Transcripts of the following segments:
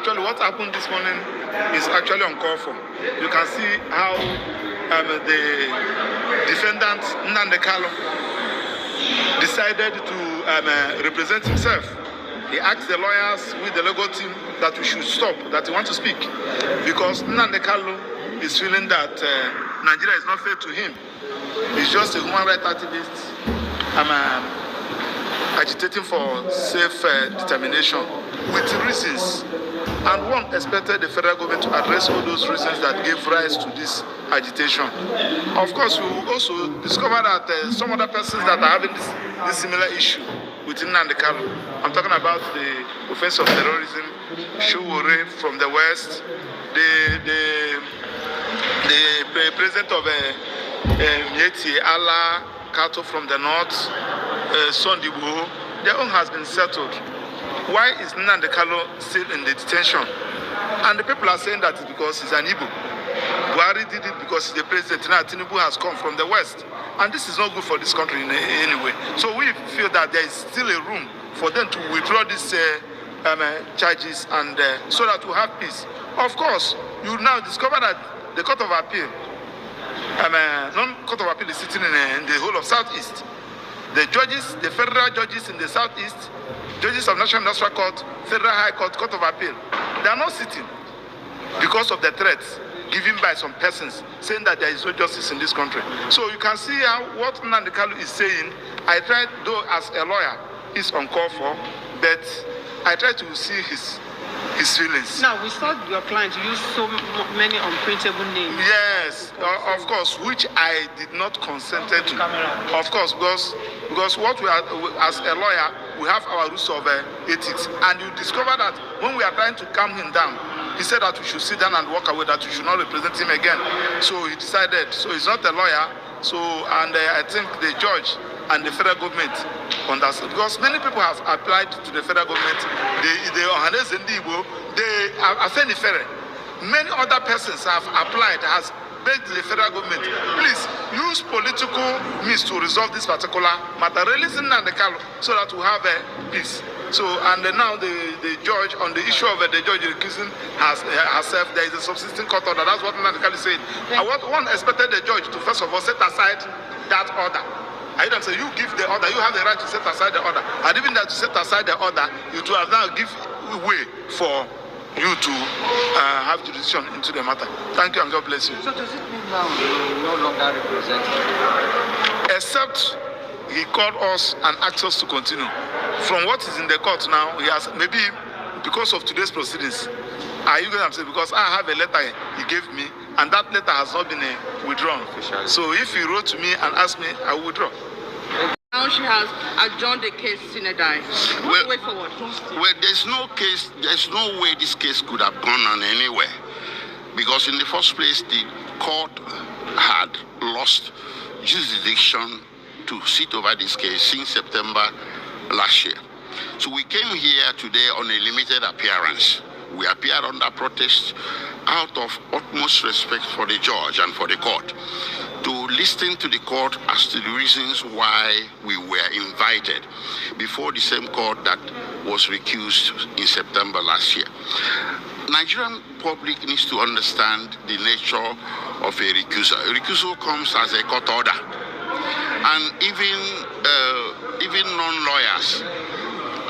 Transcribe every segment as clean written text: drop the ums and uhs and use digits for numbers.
actually what happened this morning is actually uncalled for. You can see how the defendant, Nnamdi Kanu, decided to represent himself. He asked the lawyers with the legal team that we should stop, that he wants to speak, because Nnamdi Kanu is feeling that Nigeria is not fair to him. He's just a human rights activist agitating for self-determination with reasons. And one expected the federal government to address all those reasons that gave rise to this agitation. Of course, we will also discover that some other persons that are having this similar issue within Nnamdi Kanu. I'm talking about the offense of terrorism, Showore from the west, the president of Mieti Allah Kato from the north, Sondibo, their own has been settled. Why is Nnamdi Kanu still in the detention? And the people are saying that it's because he's an Igbo. Buhari did it because he's the president. Now Tinubu has come from the west. And this is not good for this country in any way. So we feel that there is still a room for them to withdraw these charges and so that we have peace. Of course, you now discover that the Court of Appeal, non-Court of Appeal is sitting in the whole of Southeast. The judges, the federal judges in the Southeast, judges of National Industrial Court, Federal High Court, Court of Appeal, they are not sitting because of the threats given by some persons saying that there is no justice in this country. So you can see how what Nnamdi Kanu is saying. I tried, though as a lawyer, is uncalled for, but I tried to see his feelings. Now, we saw your client use so many unprintable names. Yes, of course, which I did not consent to. Of course, because what we are, as a lawyer, we have our rules of ethics. And you discover that when we are trying to calm him down, he said that we should sit down and walk away, that we should not represent him again. So he decided, so he's not a lawyer. So, and I think the judge and the federal government understand, because many people have applied to the federal government. Many other persons have applied, has begged the federal government, please use political means to resolve this particular matter, releasing Nnamdi Kanu so that we have peace. So, and now the judge, on the issue of the judge recusing herself, there is a subsisting court order. That's what Nnamdi Kanu is saying. And what one expected the judge to first of all set aside that order. I don't say you give the order, you have the right to set aside the order. And even that to set aside the order, you to have now give way for you to have jurisdiction into the matter. Thank you and God bless you. So does it mean now you no longer represent him? Except he called us and asked us to continue. From what is in the court now, he has, maybe because of today's proceedings, are you going to say, because I have a letter he gave me, and that letter has not been withdrawn. So if he wrote to me and asked me, I will withdraw. Now she has adjourned the case, Sinedai. Well, way forward. Well, there's no way this case could have gone on anywhere. Because in the first place, the court had lost jurisdiction to sit over this case since September last year. So we came here today on a limited appearance. We appeared under protest out of utmost respect for the judge and for the court, to listen to the court as to the reasons why we were invited before the same court that was recused in September last year. Nigerian public needs to understand the nature of a recusal. A recusal comes as a court order, and even non-lawyers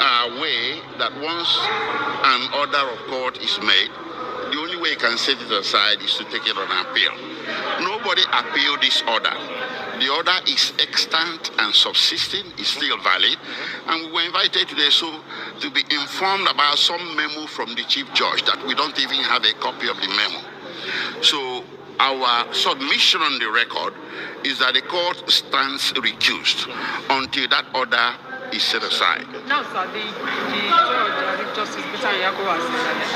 are aware that once an order of court is made, the only way you can set it aside is to take it on appeal. Nobody appealed this order. The order is extant and subsisting, is still valid, and we were invited today to be informed about some memo from the chief judge that we don't even have a copy of the memo. So our submission on the record is that the court stands recused until that order is set aside. Now, sir, the judge, Justice Peter Yago has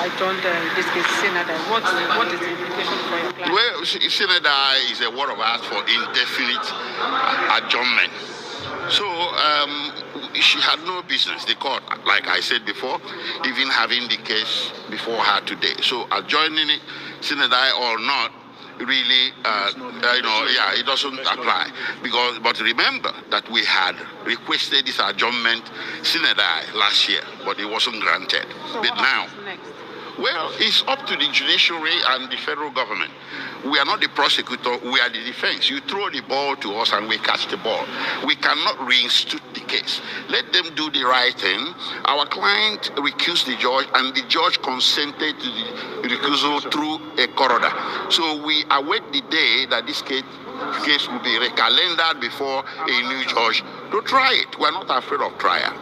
adjourned this case, Sinedai. What is the implication for your client? Well, Sinedai is a word of art for indefinite adjournment. So she had no business, the court, like I said before, even having the case before her today. So adjourning it, Sinedai or not, really, it doesn't apply. But remember that we had requested this adjournment Sinedai last year, but it wasn't granted. So but now, next? Well, it's up to the judiciary and the federal government. We are not the prosecutor, we are the defense. You throw the ball to us and we catch the ball. We cannot reinstitute the case. Let them do the right thing. Our client recused the judge and the judge consented to the recusal through a coroner. So we await the day that this case will be recalendared before a new judge to try it. We are not afraid of trial,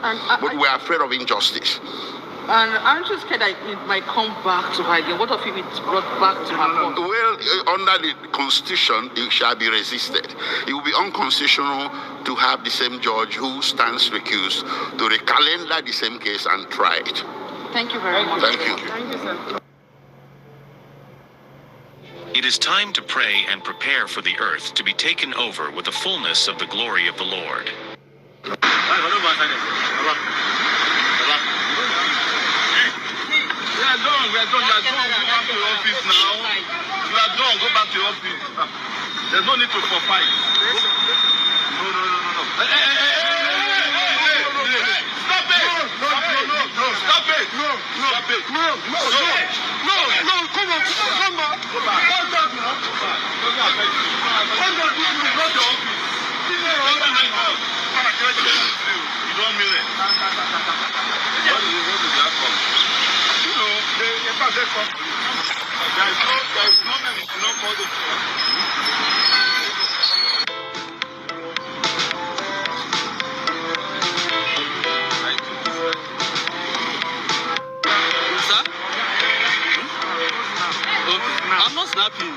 but we are afraid of injustice. And aren't you scared that it might come back to her again? What if it's brought back to her court? Well, under the Constitution, it shall be resisted. It will be unconstitutional to have the same judge who stands recused to recalendar the same case and try it. Thank you very much. Thank you. Thank you, sir. It is time to pray and prepare for the earth to be taken over with the fullness of the glory of the Lord. We are done. Go back to your office now. You are done. Go back to your office. There's no need to for fight. No. Stop it! Stop it! No! Come on! Go back. Come back now. Come back. This is not your office. You don't mean it. What is that for? You know, they can't get from. There is no name to know for the. Sir? I'm not snapping.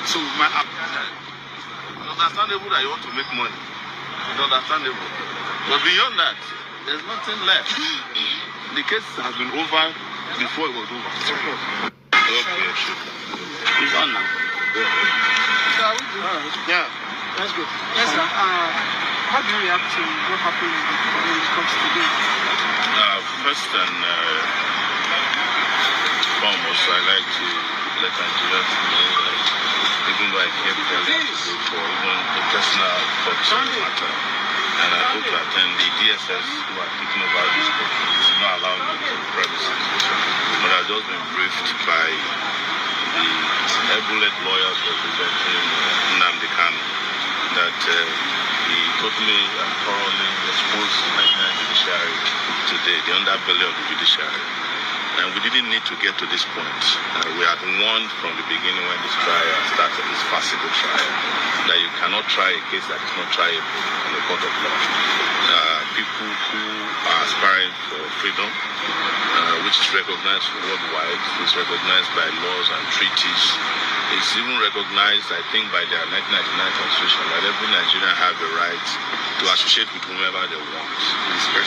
So my it's understandable that you want to make money. It's understandable. But beyond that, there's nothing left. The case has been over before it was over. Okay. It's on now. Yeah. That's good. Yes, sir. How do you react to what happened in the court today? First and foremost, I like to let Nigerians know that even though I came earlier to go for even a personal touch matter, and I hope to attend the DSS who are taking over this country, did not allow me to the premises. But I've just been briefed by the able-led lawyers representing Nnamdi Kanu that he totally and thoroughly exposed the Nigerian judiciary today, the underbelly of the judiciary. And we didn't need to get to this point. We had warned from the beginning when this trial started, this farcical trial, that you cannot try a case that is not triable in the court of law. People who are aspiring for freedom, which is recognized worldwide, is recognized by laws and treaties. It's even recognized, I think, by their 1999 Constitution that every Nigerian have the right to associate with whomever they want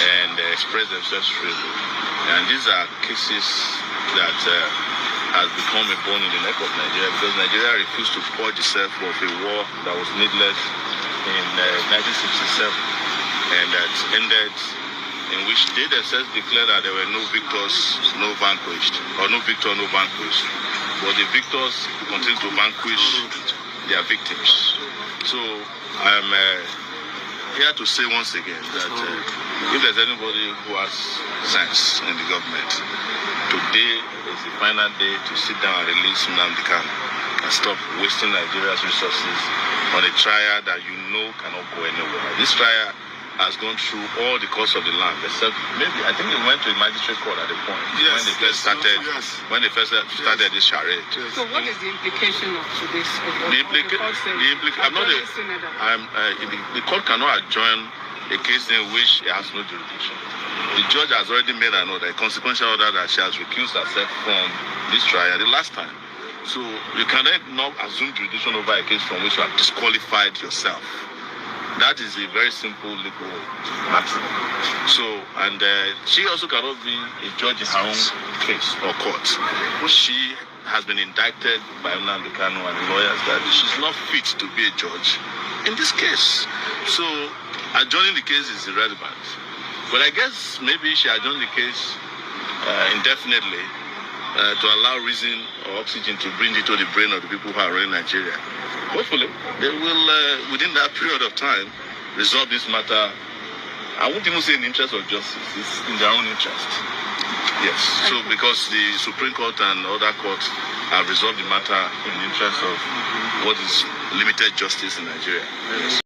and express themselves freely. And these are cases that has become a bone in the neck of Nigeria because Nigeria refused to purge itself of a war that was needless in 1967 and that ended in which they themselves declared that there were no victors, no vanquished, or no victor, no vanquished. But the victors continue to vanquish their victims. So I'm here to say once again that if there's anybody who has sense in the government, today is the final day to sit down and release Nnamdi Kanu and stop wasting Nigeria's resources on a trial that you know cannot go anywhere. This trial has gone through all the courts of the land, except maybe I think it went to a magistrate court at the point when they first started this charade. So what is the implication of today's? The court cannot adjourn a case in which it has no jurisdiction. The judge has already made an order, a consequential order that she has recused herself from this trial the last time. So you cannot not assume jurisdiction over a case from which you have disqualified yourself. That is a very simple legal matter. So, and she also cannot be a judge in her own case or court. She has been indicted by Nnamdi Kanu and the lawyers that she's not fit to be a judge in this case. So, adjourning the case is irrelevant. But I guess maybe she adjourned the case indefinitely to allow reason or oxygen to bring it to the brain of the people who are running Nigeria. Hopefully, they will, within that period of time, resolve this matter. I won't even say in the interest of justice, it's in their own interest. Yes, so because the Supreme Court and other courts have resolved the matter in the interest of what is limited justice in Nigeria. Yes.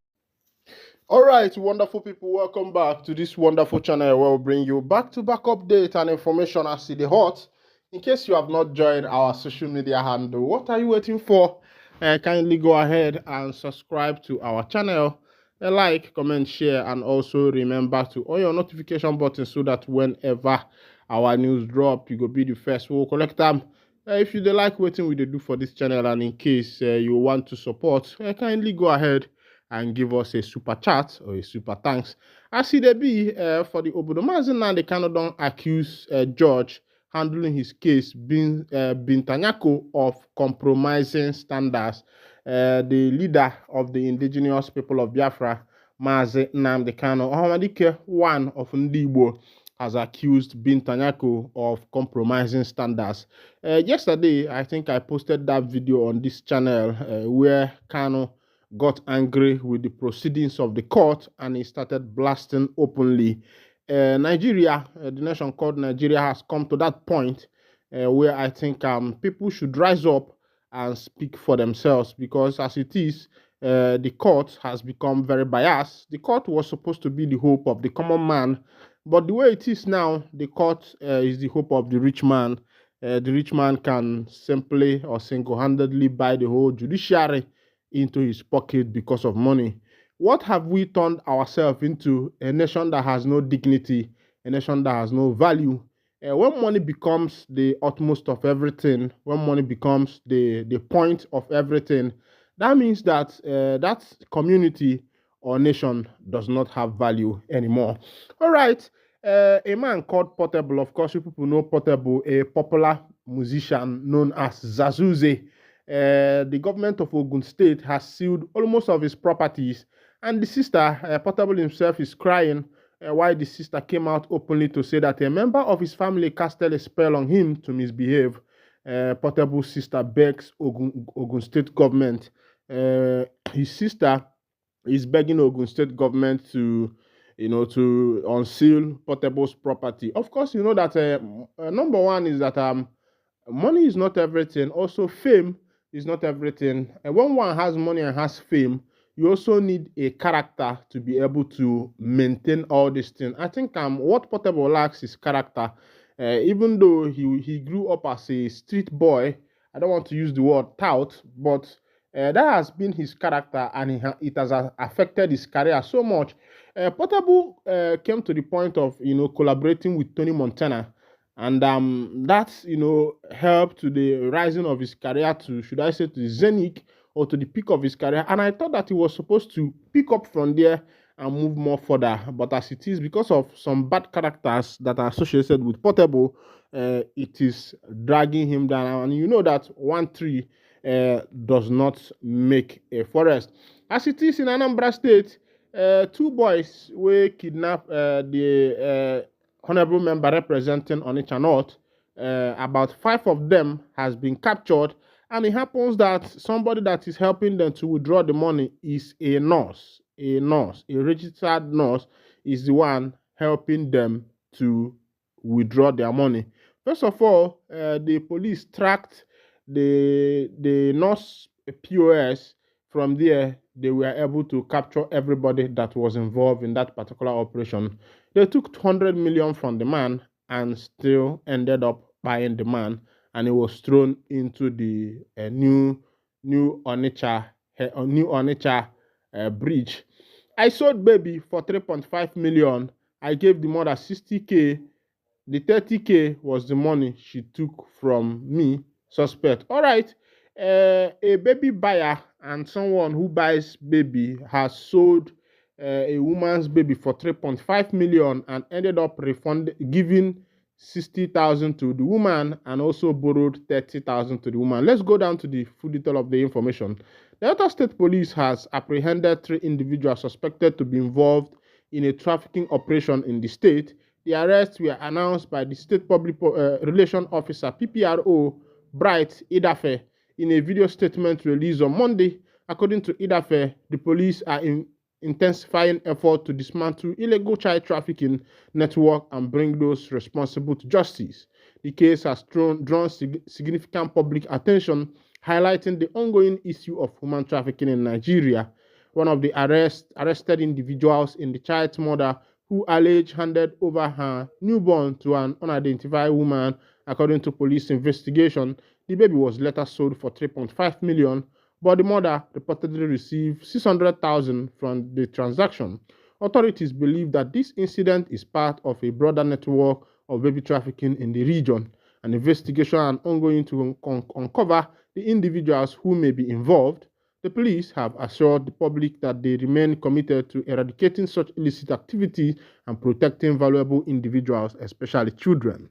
All right, wonderful people, welcome back to this wonderful channel where we'll bring you back-to-back update and information as the hot. In case you have not joined our social media handle, what are you waiting for? Kindly go ahead and subscribe to our channel. Like, comment, share, and also remember to on your notification button so that whenever our news drop, you go be the first. We'll collect them. If you like what we do for this channel, and in case you want to support, kindly go ahead and give us a super chat or a super thanks. As see there be for the Obodomazin and the Canada accuse George handling his case Bintanyako of compromising standards. The leader of the indigenous people of Biafra, Mazi Nnamdi Kanu Ohamadike, one of Ndigbo, has accused Bintanyako of compromising standards. Yesterday, I think I posted that video on this channel where Kanu got angry with the proceedings of the court and he started blasting openly. Nigeria, the nation called Nigeria, has come to that point where I think people should rise up and speak for themselves, because as it is, the court has become very biased. The court was supposed to be the hope of the common man, but the way it is now, the court is the hope of the rich man. The rich man can simply or single-handedly buy the whole judiciary into his pocket because of money. What have we turned ourselves into? A nation that has no dignity, a nation that has no value. When money becomes the utmost of everything, when money becomes the point of everything, that means that that community or nation does not have value anymore. All right, a man called Portable, of course, you people know Portable, a popular musician known as Zazuze. The government of Ogun State has sealed almost of his properties, and the sister, Portable himself, is crying why the sister came out openly to say that a member of his family casted a spell on him to misbehave. Portable's sister begs Ogun State government. His sister is begging Ogun State government to, to unseal Portable's property. Of course, you know that number one is that money is not everything. Also, fame is not everything. And when one has money and has fame, you also need a character to be able to maintain all these things. I think what Portable lacks is character. Even though he grew up as a street boy, I don't want to use the word tout, but that has been his character, and it has affected his career so much. Portable came to the point of collaborating with Tony Montana, and that's helped to the rising of his career to, should I say, to the zenith or to the peak of his career. And I thought that he was supposed to pick up from there and move more further. But as it is, because of some bad characters that are associated with Portable, it is dragging him down. And you know that one tree does not make a forest. As it is in Anambra State, two boys were kidnapped the honorable member representing Onitsha North. About 5 of them has been captured. And it happens that somebody that is helping them to withdraw the money is a nurse. A registered nurse is the one helping them to withdraw their money. First of all, the police tracked the nurse POS. From there, they were able to capture everybody that was involved in that particular operation. They took 200 million from the man and still ended up buying the man, and it was thrown into the new Onitsha bridge. I sold baby for 3.5 million. I gave the mother 60K. The 30K was the money she took from me, suspect. All right, a baby buyer and someone who buys baby has sold a woman's baby for 3.5 million and ended up giving 60,000 to the woman and also borrowed 30,000 to the woman. Let's go down to the full detail of the information. The Delta State Police has apprehended 3 individuals suspected to be involved in a trafficking operation in the state. The arrests were announced by the State Public Relation Officer (PPRO) Bright Idafe in a video statement released on Monday. According to Idafe, the police are intensifying efforts to dismantle illegal child trafficking network and bring those responsible to justice. The case has drawn significant public attention, highlighting the ongoing issue of human trafficking in Nigeria. One of the arrested individuals in the child's mother, who alleged handed over her newborn to an unidentified woman. According to police investigation, the baby was later sold for 3.5 million, but the mother reportedly received 600,000 from the transaction. Authorities believe that this incident is part of a broader network of baby trafficking in the region. An investigation is ongoing to uncover the individuals who may be involved. The police have assured the public that they remain committed to eradicating such illicit activity and protecting valuable individuals, especially children.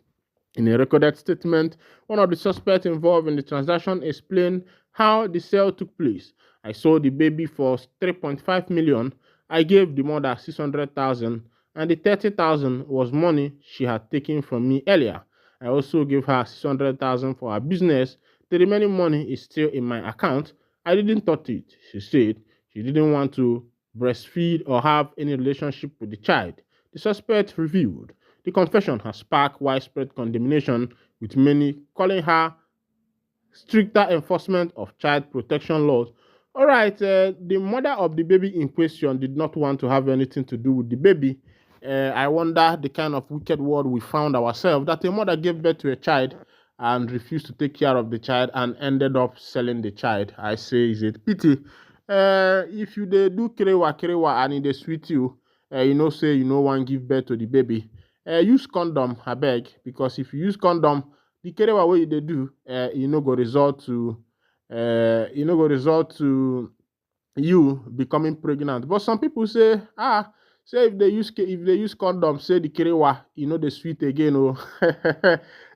In a recorded statement, one of the suspects involved in the transaction explained how the sale took place. I sold the baby for 3.5 million. I gave the mother 600,000, and the 30,000 was money she had taken from me earlier. I also gave her 600,000 for her business. The remaining money is still in my account. I didn't touch it, she said. She didn't want to breastfeed or have any relationship with the child, the suspect revealed. The confession has sparked widespread condemnation, with many calling her stricter enforcement of child protection laws. All right, the mother of the baby in question did not want to have anything to do with the baby. I wonder the kind of wicked world we found ourselves, that a mother gave birth to a child and refused to take care of the child and ended up selling the child. I say it's a pity. If you do kerewa and it sweet you, say you no one give birth to the baby, use condom, I beg, because if you use condom, the kerewa way they do, go result to you becoming pregnant. But some people say, say if they use condom, say the kerewa, the sweet again. Oh,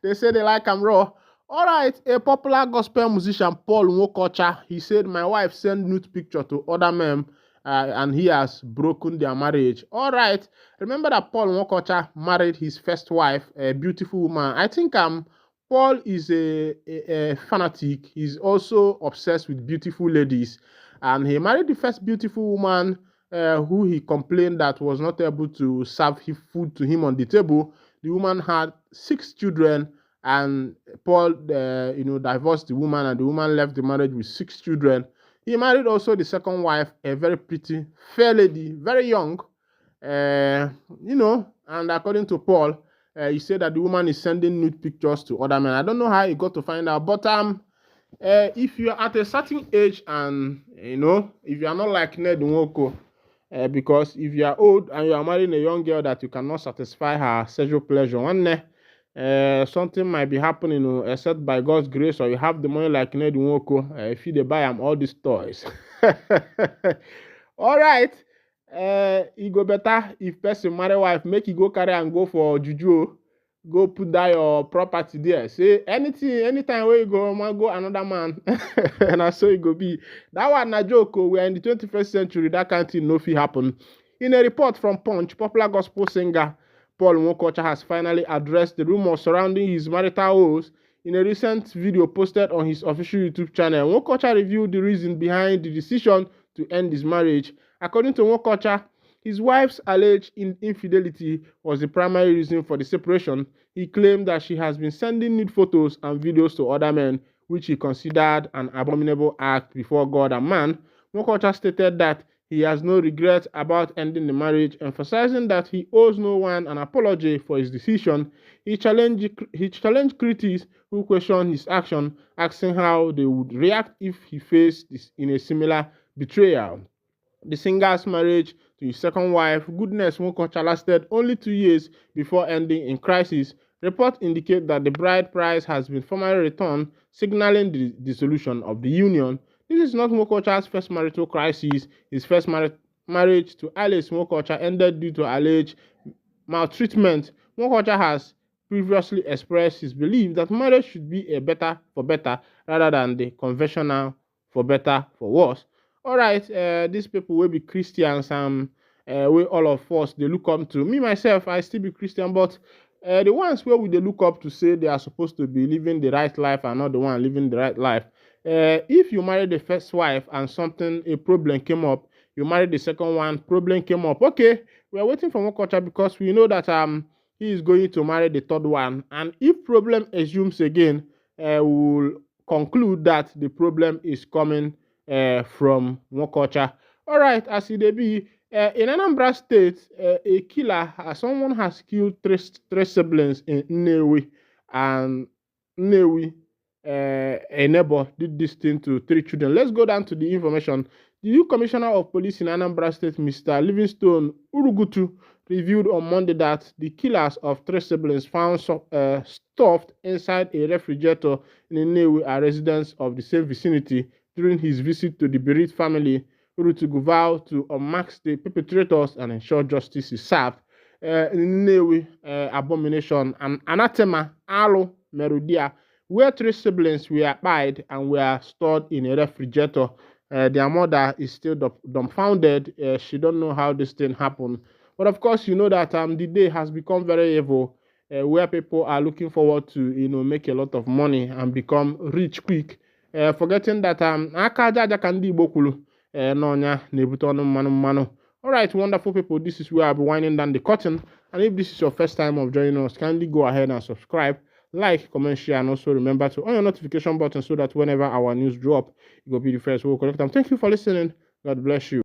they say they like them raw. All right, a popular gospel musician, Paul Nwokocha, he said, my wife sent nude picture to other men and he has broken their marriage. All right, remember that Paul Nwokocha married his first wife, a beautiful woman. I think Paul is a fanatic. He's also obsessed with beautiful ladies. And he married the first beautiful woman who he complained that was not able to serve his food to him on the table. The woman had 6 children, and Paul, divorced the woman, and the woman left the marriage with 6 children. He married also the second wife, a very pretty, fair lady, very young, and according to Paul, he said that the woman is sending nude pictures to other men. I don't know how he got to find out, but if you are at a certain age and, if you are not like Ned Nwoko, because if you are old and you are marrying a young girl that you cannot satisfy her sexual pleasure, something might be happening, except by God's grace, or you have the money like Ned Nwoko, if you buy him all these toys. All right, it go better if person marry wife, make you go carry and go for juju, go put that your property there. Say anytime where you go, man, go another man, and I so it go be. That one na joke. We are in the 21st century. That kind of thing no fit happen. In a report from Punch, popular gospel singer Paul Nwokocha has finally addressed the rumors surrounding his marital woes. In a recent video posted on his official YouTube channel, Nwokocha revealed the reason behind the decision to end his marriage. According to Nwokocha, his wife's alleged infidelity was the primary reason for the separation. He claimed that she has been sending nude photos and videos to other men, which he considered an abominable act before God and man. Nwokocha stated that he has no regret about ending the marriage, emphasizing that he owes no one an apology for his decision. He challenged critics who questioned his action, asking how they would react if he faced this in a similar betrayal. The singer's marriage to his second wife, Goodness Nwokocha, lasted only 2 years before ending in crisis. Reports indicate that the bride price has been formally returned, signaling the dissolution of the union. This is not Nwokocha's first marital crisis. His first marriage to Alice Nwokocha ended due to alleged maltreatment. Nwokocha has previously expressed his belief that marriage should be a better for better rather than the conventional for better for worse. All right, these people will be Christians and where all of us they look up to. Me myself, I still be Christian, but the ones where we they look up to say they are supposed to be living the right life and not the one living the right life. If you marry the first wife and a problem came up, you married the second one, problem came up. Okay, we are waiting for more culture because we know that he is going to marry the third one, and if problem assumes again, we will conclude that the problem is coming from one culture. All right, as it be, in Anambra State, a killer, someone has killed three siblings in Nnewi, and Nnewi, a neighbor, did this thing to three children. Let's go down to the information. The new Commissioner of Police in Anambra State, Mr. Livingstone Urugutu, revealed on Monday that the killers of three siblings found stuffed inside a refrigerator in Nnewi are residents of the same vicinity during his visit to the bereaved family. Urugutu vowed to unmask the perpetrators and ensure justice is served. In Nnewi, abomination and anathema, alo merudia, where three siblings were buried and were stored in a refrigerator. Their mother is still dumbfounded. She don't know how this thing happened. But of course, you know that the day has become very evil, where people are looking forward to, make a lot of money and become rich quick. Forgetting that aka aja ka ndị Igbo kwuru n'ọnya na-ebute ọnụ mmanụ. All right, wonderful people, this is where I'll be winding down the curtain. And if this is your first time of joining us, kindly go ahead and subscribe, like, comment, share, and also remember to on your notification button so that whenever our news drop, you will be the first. We'll collect them. Thank you for listening. God bless you.